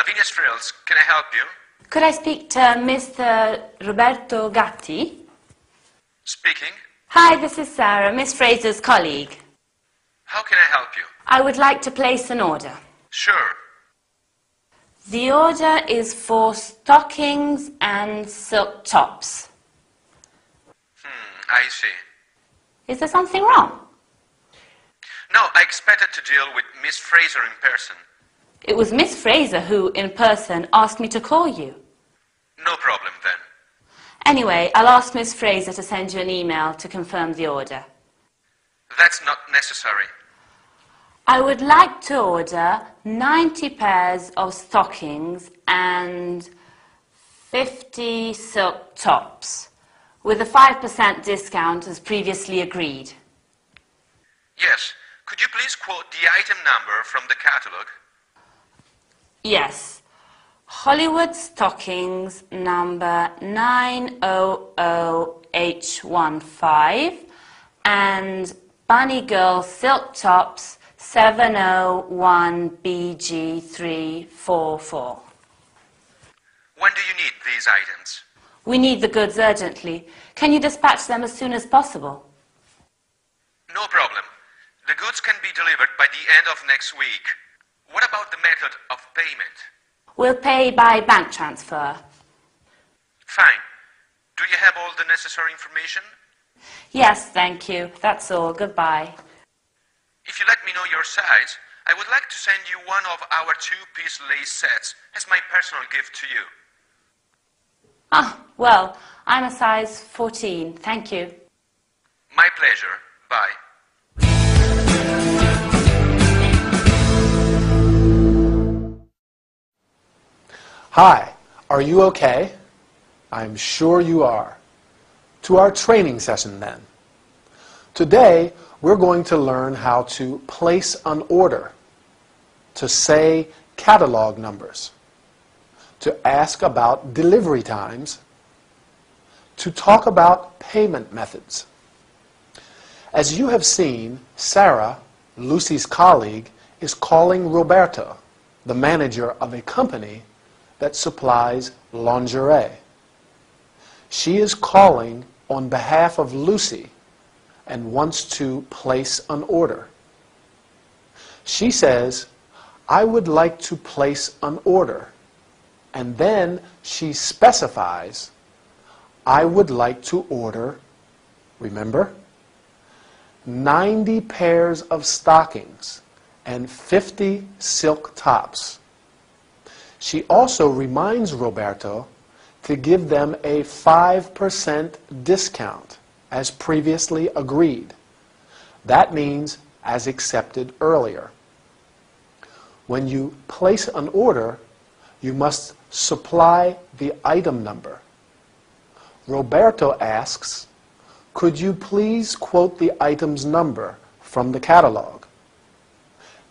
Industrials, can I help you? Could I speak to Mr. Roberto Gatti? Speaking. Hi, this is Sarah, Miss Fraser's colleague. How can I help you? I would like to place an order. Sure. The order is for stockings and silk tops. I see. Is there something wrong? No, I expected to deal with Miss Fraser in person. It was Miss Fraser who, in person, asked me to call you. No problem then. Anyway, I'll ask Miss Fraser to send you an email to confirm the order. That's not necessary. I would like to order 90 pairs of stockings and 50 silk tops, with a 5% discount as previously agreed. Yes. Could you please quote the item number from the catalog? Yes. Hollywood stockings number 900H15 and Bunny Girl silk tops 701BG344. When do you need these items? We need the goods urgently. Can you dispatch them as soon as possible? No problem. The goods can be delivered by the end of next week. What about the method of payment? We'll pay by bank transfer. Fine. Do you have all the necessary information? Yes, thank you. That's all. Goodbye. If you let me know your size, I would like to send you one of our two-piece lace sets as my personal gift to you. Ah, well, I'm a size 14. Thank you. My pleasure. Bye. Hi, are you okay? I'm sure you are. To our training session then. Today, we're going to learn how to place an order, to say catalog numbers, to ask about delivery times, to talk about payment methods. As you have seen, Sarah, Lucy's colleague, is calling Roberto, the manager of a company that supplies lingerie. She is calling on behalf of Lucy and wants to place an order. She says, "I would like to place an order," and then she specifies, "I would like to order," remember, 90 pairs of stockings and 50 silk tops. She also reminds Roberto to give them a 5% discount as previously agreed. That means as accepted earlier. When you place an order, you must supply the item number. Roberto asks, "Could you please quote the item's number from the catalog?"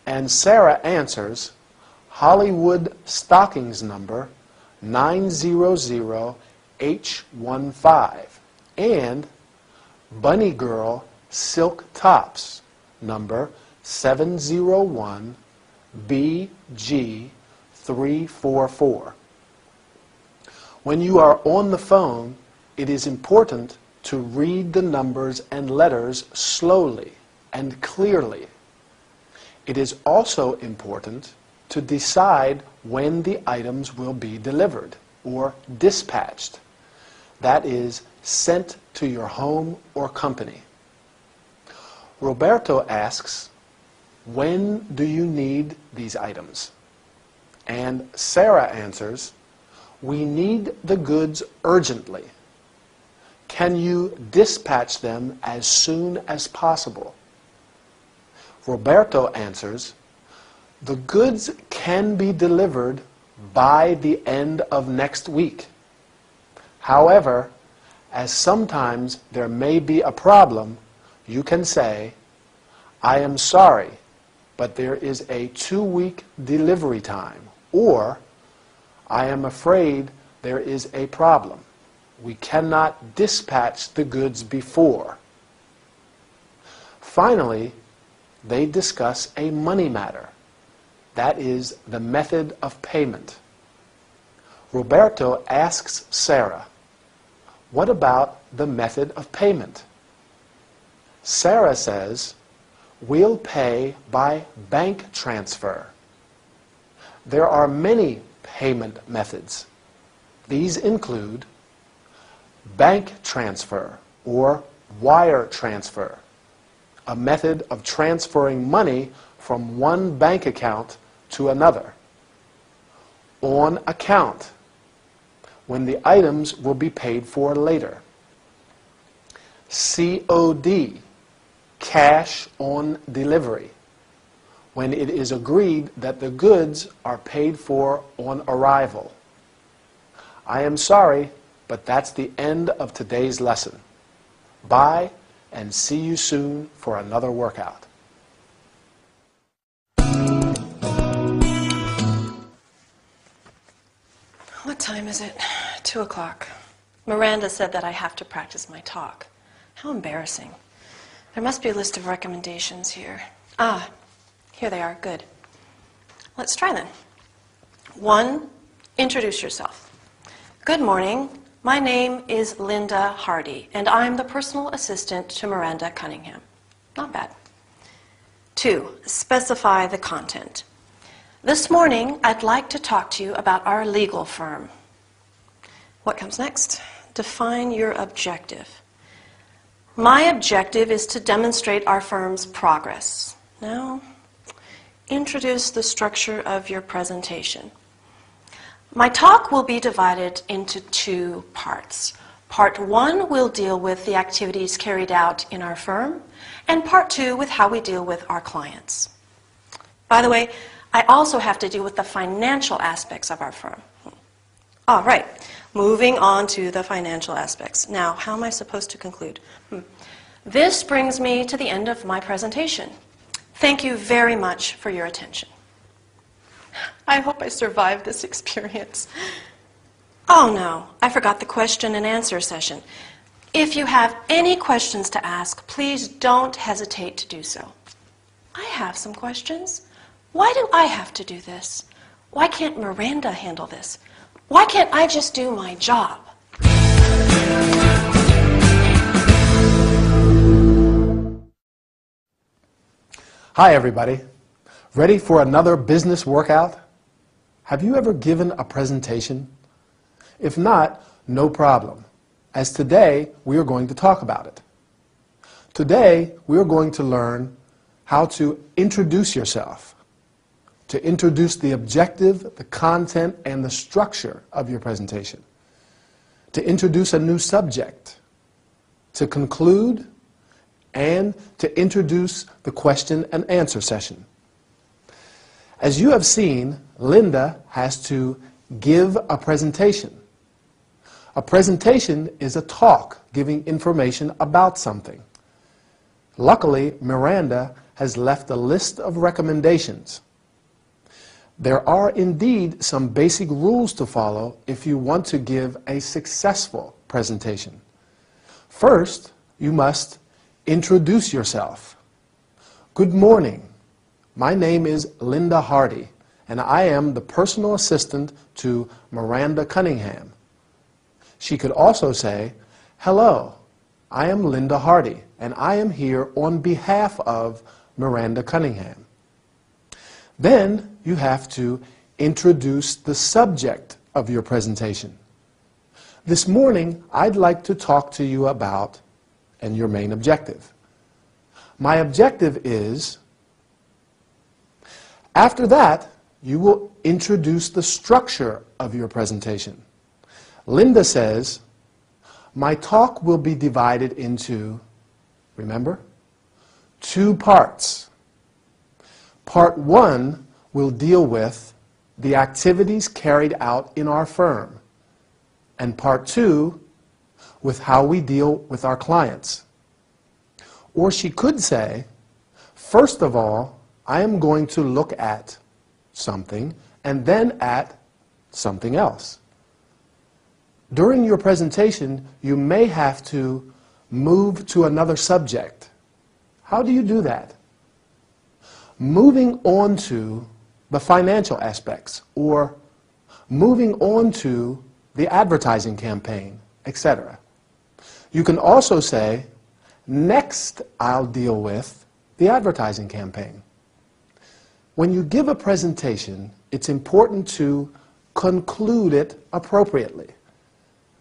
And Sarah answers, "Hollywood stockings number 900H15 and Bunny Girl silk tops number 701BG344. When you are on the phone, it is important to read the numbers and letters slowly and clearly. It is also important to decide when the items will be delivered or dispatched. That is, sent to your home or company. Roberto asks, "When do you need these items?" And Sarah answers, "We need the goods urgently. Can you dispatch them as soon as possible?" Roberto answers, "The goods can be delivered by the end of next week. However, as sometimes there may be a problem, you can say, 'I am sorry, but there is a 2-week delivery time,' or 'I am afraid there is a problem. We cannot dispatch the goods before.'" Finally, they discuss a money matter. That is the method of payment. Roberto asks Sarah, "What about the method of payment?" Sarah says, "We'll pay by bank transfer." There are many payment methods. These include bank transfer or wire transfer, a method of transferring money from one bank account to another. On account, when the items will be paid for later. COD, cash on delivery, when it is agreed that the goods are paid for on arrival. I am sorry, but that's the end of today's lesson. Bye, and see you soon for another workout. What time is it? 2 o'clock. Miranda said that I have to practice my talk. How embarrassing. There must be a list of recommendations here. Ah, here they are. Good. Let's try then. 1, introduce yourself. Good morning. My name is Linda Hardy, and I'm the personal assistant to Miranda Cunningham. Not bad. 2, specify the content. This morning, I'd like to talk to you about our legal firm. What comes next? Define your objective. My objective is to demonstrate our firm's progress. Now, introduce the structure of your presentation. My talk will be divided into 2 parts. Part 1 will deal with the activities carried out in our firm, and Part 2 with how we deal with our clients. By the way, I also have to deal with the financial aspects of our firm. All right, moving on to the financial aspects. Now, how am I supposed to conclude? This brings me to the end of my presentation. Thank you very much for your attention. I hope I survived this experience. Oh no, I forgot the question and answer session. If you have any questions to ask, please don't hesitate to do so. I have some questions. Why do I have to do this? Why can't Miranda handle this? Why can't I just do my job? Hi everybody. Ready for another business workout? Have you ever given a presentation? If not, no problem, as today we are going to talk about it. Today we are going to learn how to introduce yourself, to introduce the objective, the content, and the structure of your presentation, to introduce a new subject, to conclude, and to introduce the question and answer session. As you have seen, Linda has to give a presentation. A presentation is a talk giving information about something. Luckily, Miranda has left a list of recommendations. There are indeed some basic rules to follow if you want to give a successful presentation. First, you must introduce yourself. Good morning. My name is Linda Hardy, and I am the personal assistant to Miranda Cunningham. She could also say, hello, I am Linda Hardy, and I am here on behalf of Miranda Cunningham. Then you have to introduce the subject of your presentation. This morning, I'd like to talk to you about, and your main objective. My objective is, after that, you will introduce the structure of your presentation. Linda says, my talk will be divided into, remember, 2 parts. Part 1 will deal with the activities carried out in our firm, and Part 2 with how we deal with our clients. Or she could say, first of all, I am going to look at something and then at something else. During your presentation, you may have to move to another subject. How do you do that? Moving on to the financial aspects, or moving on to the advertising campaign, etc. You can also say, next I'll deal with the advertising campaign. When you give a presentation, it's important to conclude it appropriately.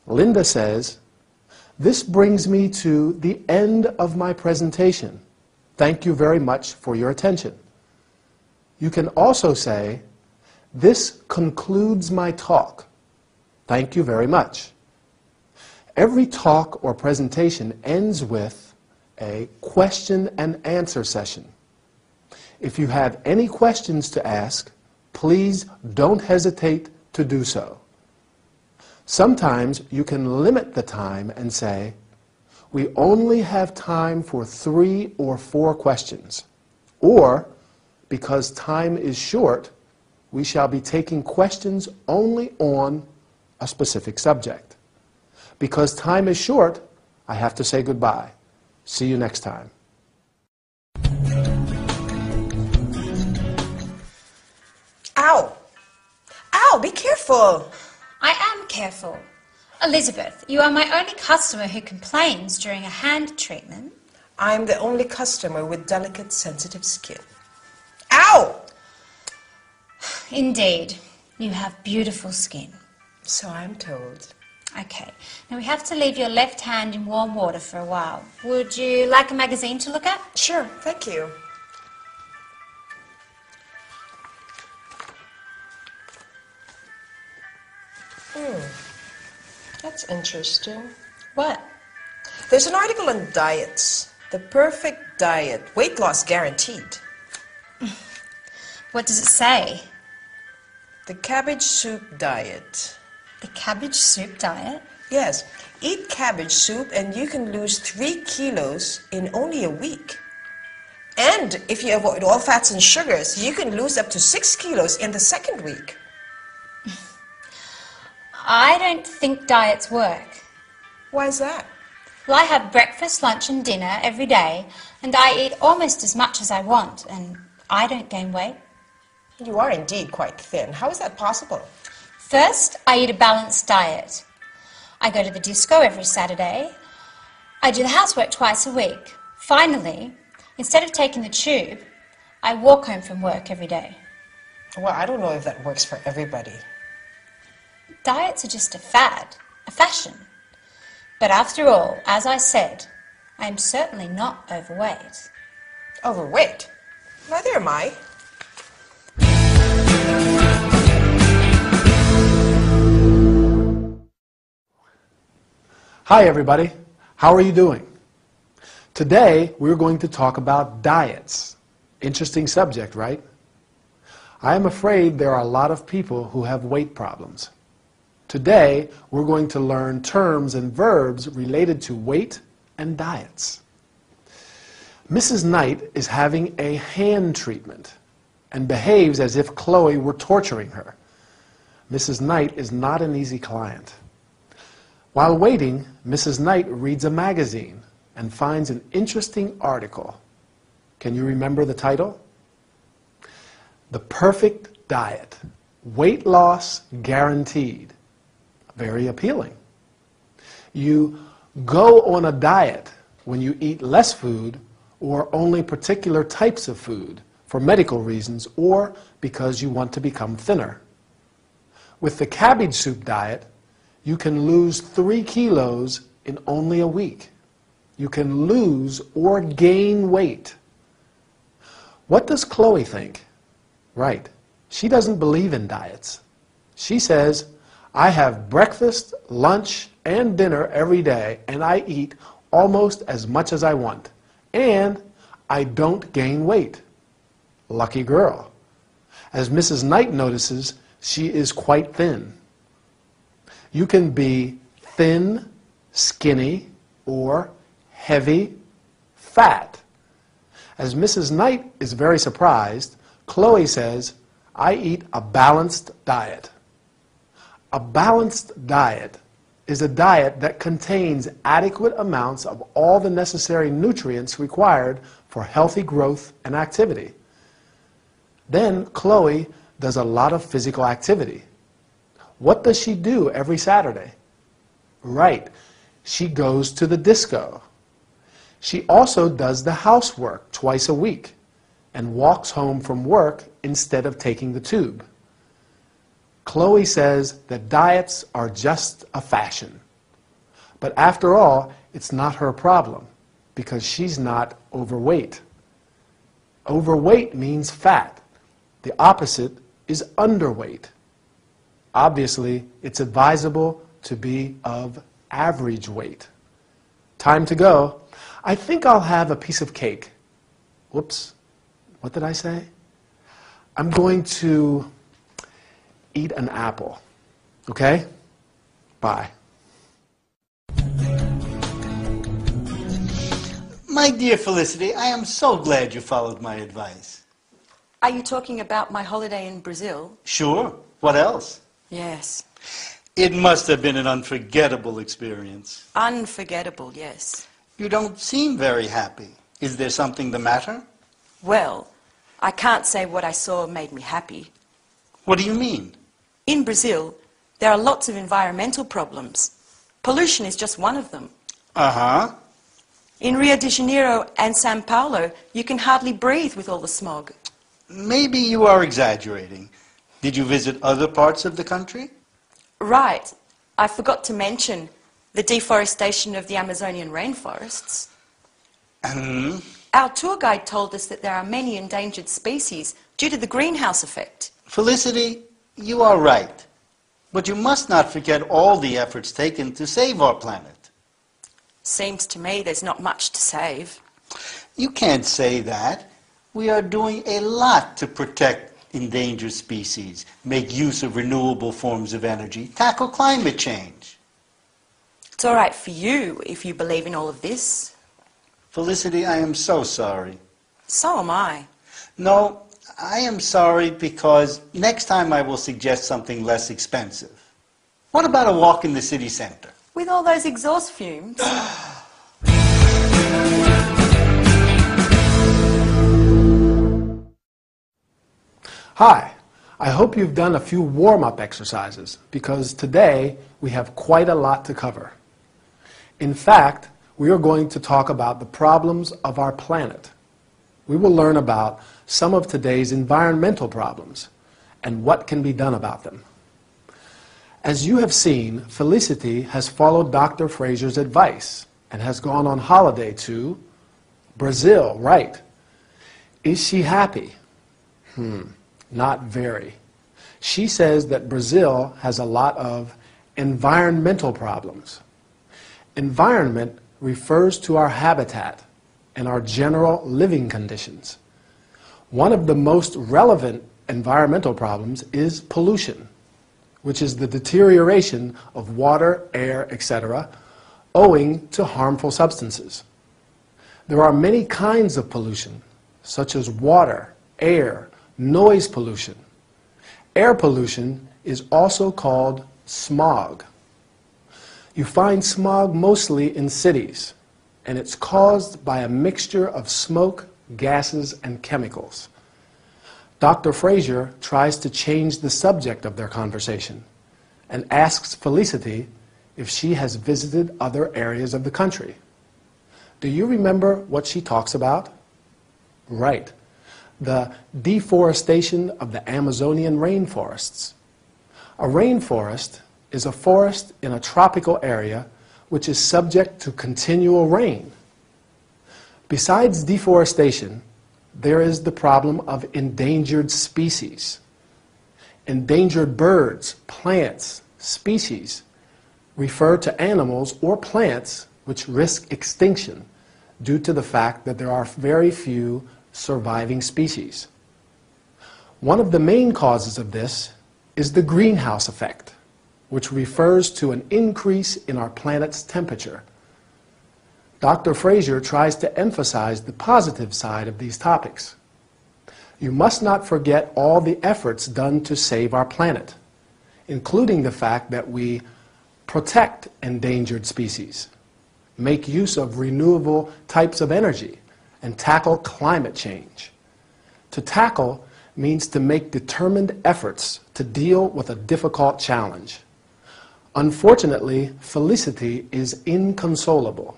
Linda says, "This brings me to the end of my presentation. Thank you very much for your attention." You can also say, "This concludes my talk. Thank you very much." Every talk or presentation ends with a question and answer session. If you have any questions to ask, please don't hesitate to do so. Sometimes you can limit the time and say, "We only have time for 3 or 4 questions," or, "Because time is short, we shall be taking questions only on a specific subject. Because time is short, I have to say goodbye. See you next time." Ow! Ow, be careful! I am careful. Elizabeth, you are my only customer who complains during a hand treatment. I'm the only customer with delicate, sensitive skin. Ow! Indeed, you have beautiful skin. So I'm told. Okay, now we have to leave your left hand in warm water for a while. Would you like a magazine to look at? Sure, thank you. That's interesting. What? There's an article on diets. The perfect diet. Weight loss guaranteed. What does it say? The cabbage soup diet. The cabbage soup diet? Yes. Eat cabbage soup and you can lose 3 kilos in only a week. And if you avoid all fats and sugars, you can lose up to 6 kilos in the second week. I don't think diets work. Why is that? Well, I have breakfast, lunch and dinner every day, and I eat almost as much as I want, and I don't gain weight. You are indeed quite thin. How is that possible? First, I eat a balanced diet. I go to the disco every Saturday. I do the housework twice a week. Finally, instead of taking the tube, I walk home from work every day. Well, I don't know if that works for everybody. Diets are just a fad, a fashion. But after all, as I said, I am certainly not overweight. Overweight? Neither am I. Hi everybody, how are you doing? Today we're going to talk about diets. Interesting subject, right? I am afraid there are a lot of people who have weight problems. Today we're going to learn terms and verbs related to weight and diets. Mrs. Knight is having a hand treatment and behaves as if Chloe were torturing her. Mrs. Knight is not an easy client. While waiting, Mrs. Knight reads a magazine and finds an interesting article. Can you remember the title? The Perfect Diet. Weight loss guaranteed. Very appealing. You go on a diet when you eat less food or only particular types of food for medical reasons or because you want to become thinner. With the cabbage soup diet, you can lose 3 kilos in only a week. You can lose or gain weight. What does Chloe think? Right, she doesn't believe in diets. She says, "I have breakfast, lunch, and dinner every day, and I eat almost as much as I want. And I don't gain weight." Lucky girl. As Mrs. Knight notices, she is quite thin. You can be thin, skinny, or heavy, fat. As Mrs. Knight is very surprised, Chloe says, "I eat a balanced diet." A balanced diet is a diet that contains adequate amounts of all the necessary nutrients required for healthy growth and activity. Then Chloe does a lot of physical activity. What does she do every Saturday? Right, she goes to the disco. She also does the housework twice a week and walks home from work instead of taking the tube. Chloe says that diets are just a fashion. But after all, it's not her problem because she's not overweight. Overweight means fat. The opposite is underweight. Obviously, it's advisable to be of average weight. Time to go. I think I'll have a piece of cake. Whoops. What did I say? I'm going to eat an apple. Okay? Bye. My dear Felicity, I am so glad you followed my advice. Are you talking about my holiday in Brazil? Sure. What else? Yes. It must have been an unforgettable experience. Unforgettable, yes. You don't seem very happy. Is there something the matter? Well, I can't say what I saw made me happy. What do you mean? In Brazil, there are lots of environmental problems. Pollution is just one of them. Uh-huh. In Rio de Janeiro and Sao Paulo, you can hardly breathe with all the smog. Maybe you are exaggerating. Did you visit other parts of the country? Right. I forgot to mention the deforestation of the Amazonian rainforests. Our tour guide told us that there are many endangered species due to the greenhouse effect. Felicity, you are right. But you must not forget all the efforts taken to save our planet. Seems to me there's not much to save. You can't say that. We are doing a lot to protect endangered species, make use of renewable forms of energy, tackle climate change. It's all right for you if you believe in all of this. Felicity, I am so sorry. So am I. No, I am sorry because next time I will suggest something less expensive. What about a walk in the city center? With all those exhaust fumes. Hi, I hope you've done a few warm-up exercises because today we have quite a lot to cover. In fact, we are going to talk about the problems of our planet. We will learn about some of today's environmental problems and what can be done about them. As you have seen, Felicity has followed Dr. Fraser's advice and has gone on holiday to Brazil, right? Is she happy? Not very. She says that Brazil has a lot of environmental problems. Environment refers to our habitat and our general living conditions. One of the most relevant environmental problems is pollution, which is the deterioration of water, air, etc., owing to harmful substances. There are many kinds of pollution, such as water, air, noise pollution. Air pollution is also called smog. You find smog mostly in cities, and it's caused by a mixture of smoke, gases, and chemicals. Dr. Fraser tries to change the subject of their conversation and asks Felicity if she has visited other areas of the country. Do you remember what she talks about? Right, the deforestation of the Amazonian rainforests. A rainforest is a forest in a tropical area which is subject to continual rain. Besides deforestation, there is the problem of endangered species. Endangered birds, plants, species refer to animals or plants which risk extinction due to the fact that there are very few surviving species. One of the main causes of this is the greenhouse effect, which refers to an increase in our planet's temperature. Dr. Fraser tries to emphasize the positive side of these topics. You must not forget all the efforts done to save our planet, including the fact that we protect endangered species, make use of renewable types of energy, and tackle climate change. To tackle means to make determined efforts to deal with a difficult challenge. Unfortunately, Felicity is inconsolable.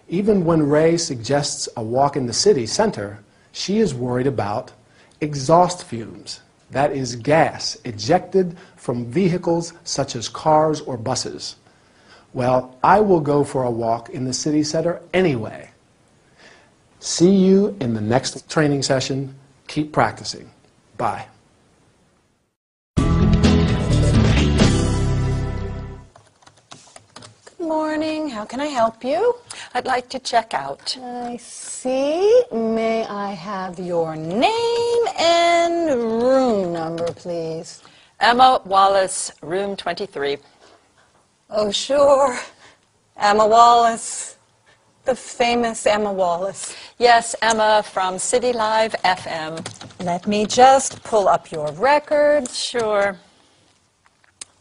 Even when Ray suggests a walk in the city center, she is worried about exhaust fumes, that is, gas ejected from vehicles such as cars or buses. Well, I will go for a walk in the city center anyway. See you in the next training session. Keep practicing. Bye. Good morning. How can I help you? I'd like to check out. I see. May I have your name and room number, please? Emma Wallace, room 23. Oh, sure. Emma Wallace. The famous Emma Wallace. Yes, Emma from City Live FM. Let me just pull up your records. Sure.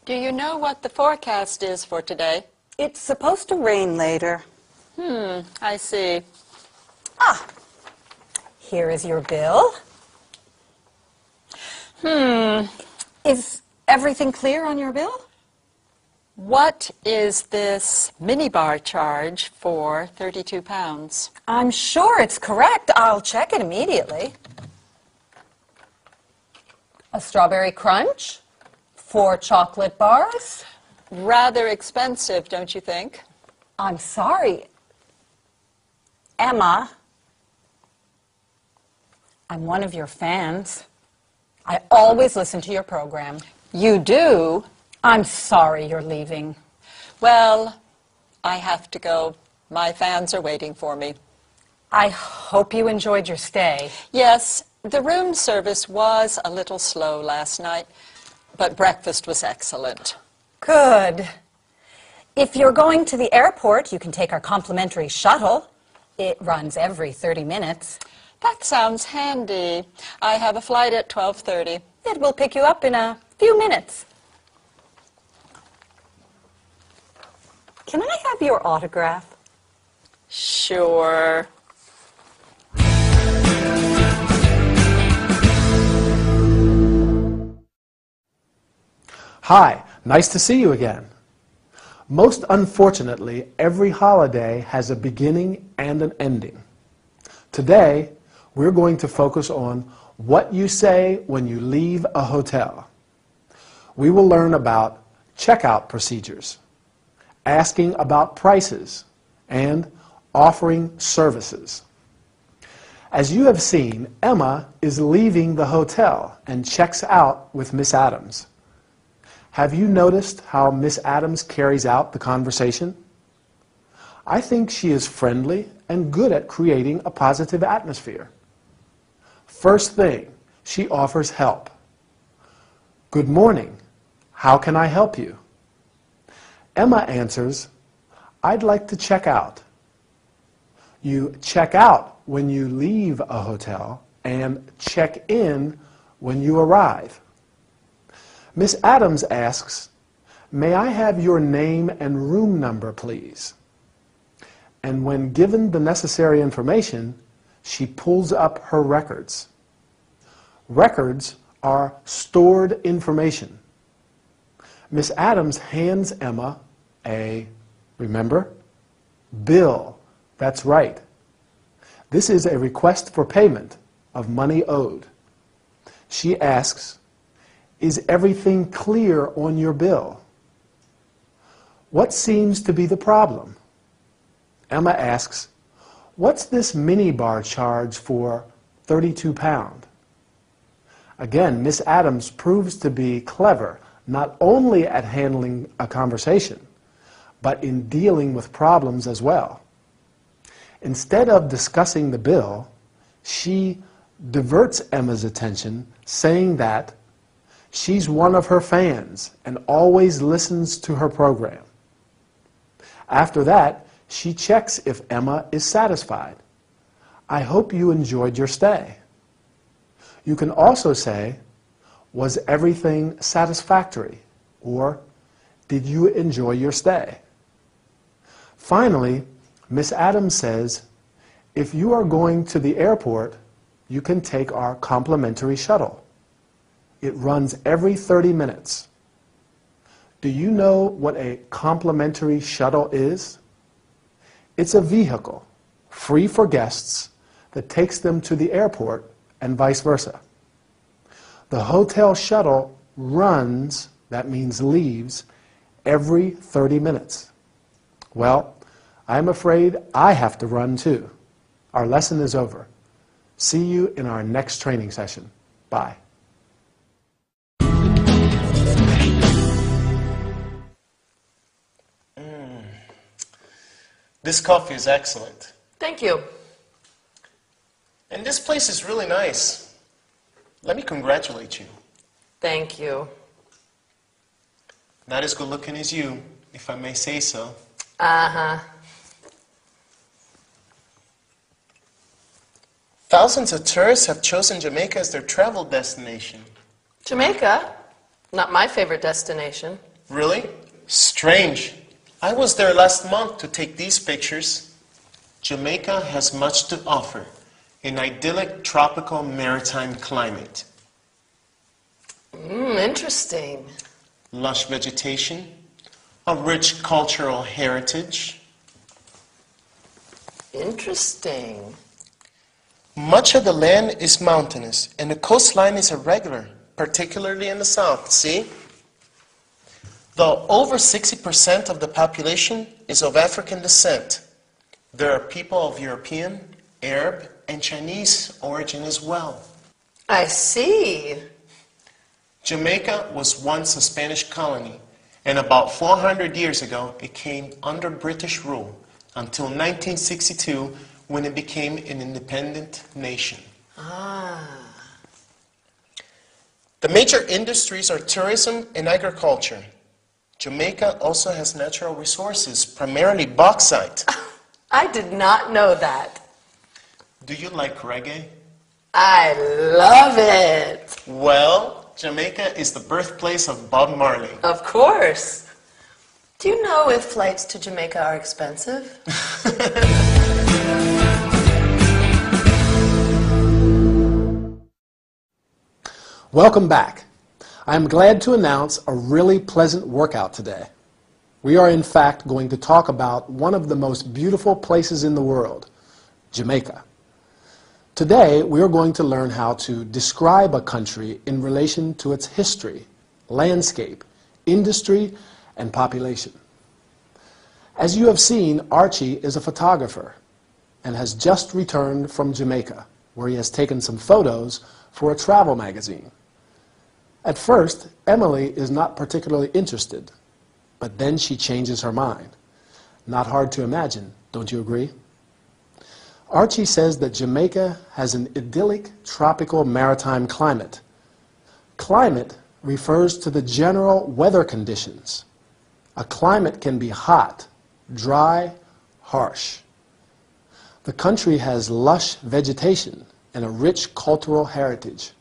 Do you know what the forecast is for today? It's supposed to rain later. I see. Here is your bill. Is everything clear on your bill? What is this minibar charge for 32 pounds? I'm sure it's correct. I'll check it immediately. A strawberry crunch, 4 chocolate bars. Rather expensive, don't you think? I'm sorry, Emma. I'm one of your fans. I always listen to your program. You do? I'm sorry you're leaving. Well, I have to go. My fans are waiting for me. I hope you enjoyed your stay. Yes, the room service was a little slow last night, but breakfast was excellent. Good. If you're going to the airport, you can take our complimentary shuttle. It runs every 30 minutes. That sounds handy. I have a flight at 12:30. It will pick you up in a few minutes. Can I have your autograph? Sure. Hi, nice to see you again. Most unfortunately, every holiday has a beginning and an ending. Today, we're going to focus on what you say when you leave a hotel. We will learn about checkout procedures, asking about prices, and offering services. As you have seen, Emma is leaving the hotel and checks out with Miss Adams. Have you noticed how Miss Adams carries out the conversation? I think she is friendly and good at creating a positive atmosphere. First thing, she offers help. Good morning. How can I help you? Emma answers, I'd like to check out. You check out when you leave a hotel and check in when you arrive. Miss Adams asks, may I have your name and room number, please? And when given the necessary information, she pulls up her records. Records are stored information. Miss Adams hands Emma remember? Bill. That's right. This is a request for payment of money owed. She asks, is everything clear on your bill? What seems to be the problem? Emma asks, what's this minibar charge for 32 pounds? Again, Miss Adams proves to be clever, not only at handling a conversation, but in dealing with problems as well. Instead of discussing the bill, she diverts Emma's attention, saying that she's one of her fans and always listens to her program. After that, she checks if Emma is satisfied. I hope you enjoyed your stay. You can also say, was everything satisfactory? Or, did you enjoy your stay? Finally, Miss Adams says, if you are going to the airport, you can take our complimentary shuttle. It runs every 30 minutes. Do you know what a complimentary shuttle is? It's a vehicle, free for guests, that takes them to the airport and vice versa. The hotel shuttle runs, that means leaves, every 30 minutes. Well, I'm afraid I have to run too. Our lesson is over. See you in our next training session. Bye. This coffee is excellent. Thank you. And this place is really nice. Let me congratulate you. Thank you. Not as good looking as you, if I may say so. Uh-huh. Thousands of tourists have chosen Jamaica as their travel destination. Jamaica? Not my favorite destination. Really? Strange. I was there last month to take these pictures. Jamaica has much to offer. An idyllic tropical maritime climate. Interesting. Lush vegetation, a rich cultural heritage. Interesting. Much of the land is mountainous, and the coastline is irregular, particularly in the south. See? Though over 60% of the population is of African descent, there are people of European, Arab, and Chinese origin as well. I see. Jamaica was once a Spanish colony, and about 400 years ago it came under British rule until 1962, when it became an independent nation. The major industries are tourism and agriculture. Jamaica also has natural resources, primarily bauxite. I did not know that. Do you like reggae? I love it. Well, Jamaica is the birthplace of Bob Marley. Of course. Do you know if flights to Jamaica are expensive? Welcome back. I am glad to announce a really pleasant workout today. We are in fact going to talk about one of the most beautiful places in the world, Jamaica. Today we are going to learn how to describe a country in relation to its history, landscape, industry, and population. As you have seen, Archie is a photographer and has just returned from Jamaica, where he has taken some photos for a travel magazine. At first, Emily is not particularly interested, but then she changes her mind. Not hard to imagine, don't you agree? Archie says that Jamaica has an idyllic tropical maritime climate. Climate refers to the general weather conditions. A climate can be hot, dry, harsh. The country has lush vegetation and a rich cultural heritage.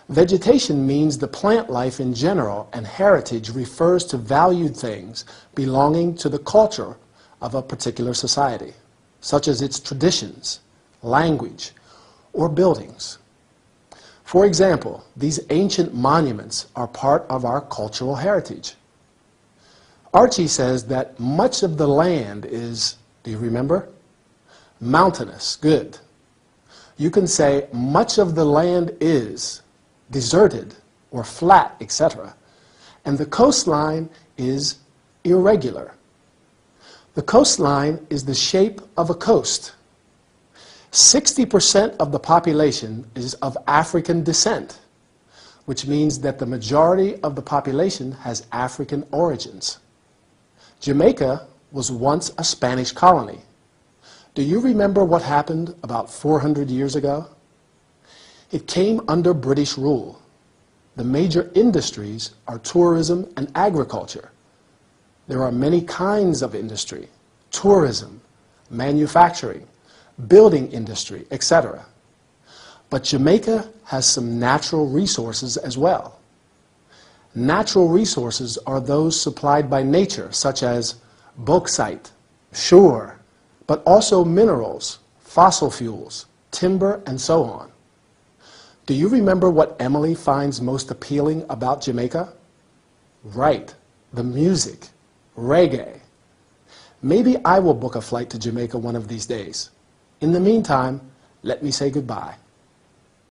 Vegetation means the plant life in general, and heritage refers to valued things belonging to the culture of a particular society, such as its traditions, language, or buildings. For example, these ancient monuments are part of our cultural heritage. Archie says that much of the land is, do you remember? Mountainous, good. You can say much of the land is deserted or flat, etc. And the coastline is irregular. The coastline is the shape of a coast. 60% of the population is of African descent, which means that the majority of the population has African origins. Jamaica was once a Spanish colony. Do you remember what happened about 400 years ago? It came under British rule. The major industries are tourism and agriculture. There are many kinds of industry: tourism, manufacturing, building industry, etc. But Jamaica has some natural resources as well. Natural resources are those supplied by nature, such as bauxite, sure, but also minerals, fossil fuels, timber, and so on. Do you remember what Emily finds most appealing about Jamaica? Right, the music, reggae. Maybe I will book a flight to Jamaica one of these days. In the meantime, let me say goodbye.